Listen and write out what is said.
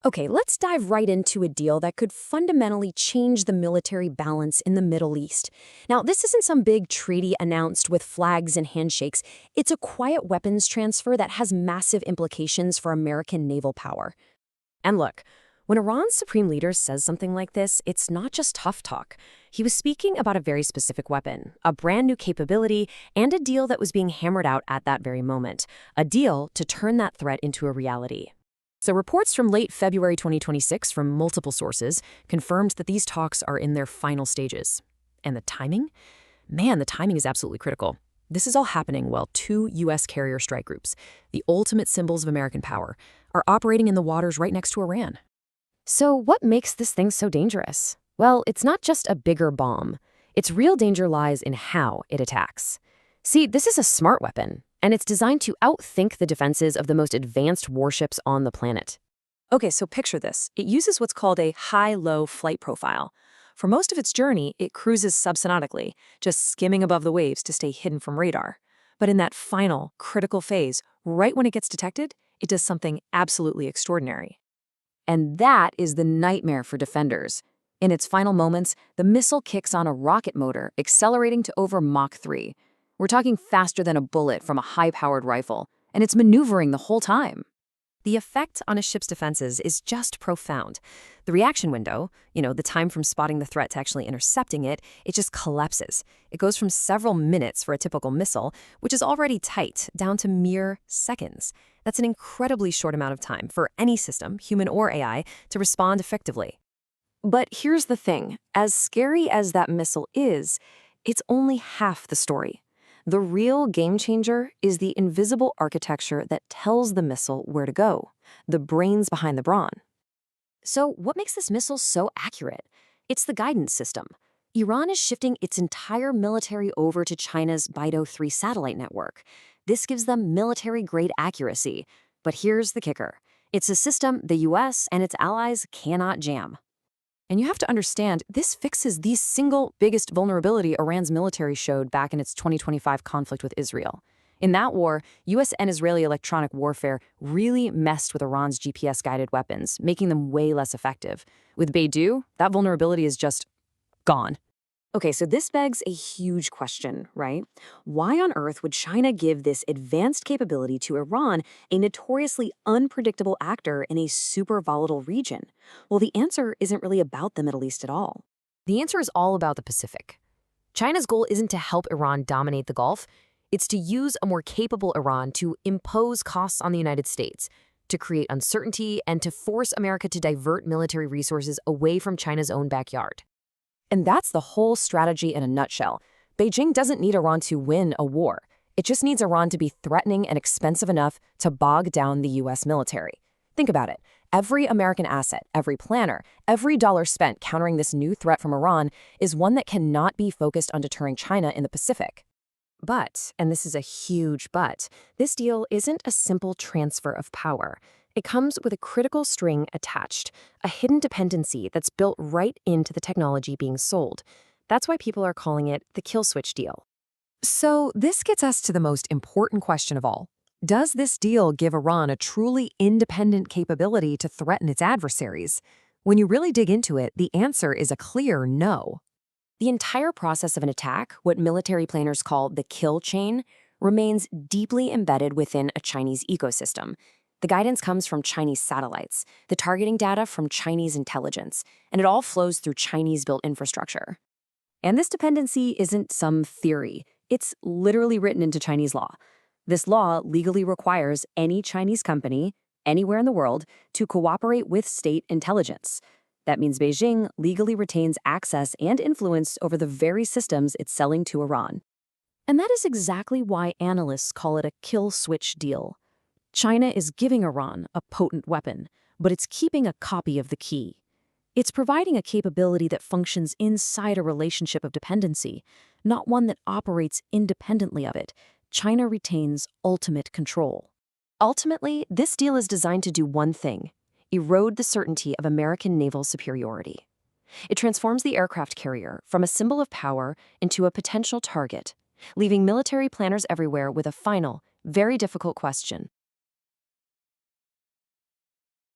Okay, let's dive right into a deal that could fundamentally change the military balance in the Middle East. Now, this isn't some big treaty announced with flags and handshakes. It's a quiet weapons transfer that has massive implications for American naval power. And look, when Iran's supreme leader says something like this, it's not just tough talk. He was speaking about a very specific weapon, a brand new capability, and a deal that was being hammered out at that very moment. A deal to turn that threat into a reality. So reports from late February 2026 from multiple sources confirmed that these talks are in their final stages. And the timing? Man, the timing is absolutely critical. This is all happening while two U.S. carrier strike groups, the ultimate symbols of American power, are operating in the waters right next to Iran. So what makes this thing so dangerous? Well, it's not just a bigger bomb. Its real danger lies in how it attacks. See, this is a smart weapon, and it's designed to outthink the defenses of the most advanced warships on the planet. Okay, so picture this. It uses what's called a high-low flight profile. For most of its journey, it cruises subsonically, just skimming above the waves to stay hidden from radar. But in that final, critical phase, right when it gets detected, it does something absolutely extraordinary. And that is the nightmare for defenders. In its final moments, the missile kicks on a rocket motor, accelerating to over Mach 3. We're talking faster than a bullet from a high-powered rifle, and it's maneuvering the whole time. The effect on a ship's defenses is just profound. The reaction window, the time from spotting the threat to actually intercepting it, it just collapses. It goes from several minutes for a typical missile, which is already tight, down to mere seconds. That's an incredibly short amount of time for any system, human or AI, to respond effectively. But here's the thing. As scary as that missile is, it's only half the story. The real game changer is the invisible architecture that tells the missile where to go, the brains behind the brawn. So what makes this missile so accurate? It's the guidance system. Iran is shifting its entire military over to China's Beidou 3 satellite network. This gives them military-grade accuracy. But here's the kicker. It's a system the US and its allies cannot jam. And you have to understand, this fixes the single biggest vulnerability Iran's military showed back in its 2025 conflict with Israel. In that war, US and Israeli electronic warfare really messed with Iran's GPS-guided weapons, making them way less effective. With Beidou, that vulnerability is just gone. Okay, so this begs a huge question, right? Why on earth would China give this advanced capability to Iran, a notoriously unpredictable actor in a super volatile region? Well, the answer isn't really about the Middle East at all. The answer is all about the Pacific. China's goal isn't to help Iran dominate the Gulf. It's to use a more capable Iran to impose costs on the United States, to create uncertainty, and to force America to divert military resources away from China's own backyard. And that's the whole strategy in a nutshell. Beijing doesn't need Iran to win a war. It just needs Iran to be threatening and expensive enough to bog down the US military. Think about it. Every American asset, every planner, every dollar spent countering this new threat from Iran is one that cannot be focused on deterring China in the Pacific. But, and this is a huge but, this deal isn't a simple transfer of power. It comes with a critical string attached, a hidden dependency that's built right into the technology being sold. That's why people are calling it the kill switch deal. So this gets us to the most important question of all. Does this deal give Iran a truly independent capability to threaten its adversaries? When you really dig into it, the answer is a clear no. The entire process of an attack, what military planners call the kill chain, remains deeply embedded within a Chinese ecosystem. The guidance comes from Chinese satellites, the targeting data from Chinese intelligence, and it all flows through Chinese-built infrastructure. And this dependency isn't some theory. It's literally written into Chinese law. This law legally requires any Chinese company, anywhere in the world, to cooperate with state intelligence. That means Beijing legally retains access and influence over the very systems it's selling to Iran. And that is exactly why analysts call it a kill switch deal. China is giving Iran a potent weapon, but it's keeping a copy of the key. It's providing a capability that functions inside a relationship of dependency, not one that operates independently of it. China retains ultimate control. Ultimately, this deal is designed to do one thing: erode the certainty of American naval superiority. It transforms the aircraft carrier from a symbol of power into a potential target, leaving military planners everywhere with a final, very difficult question.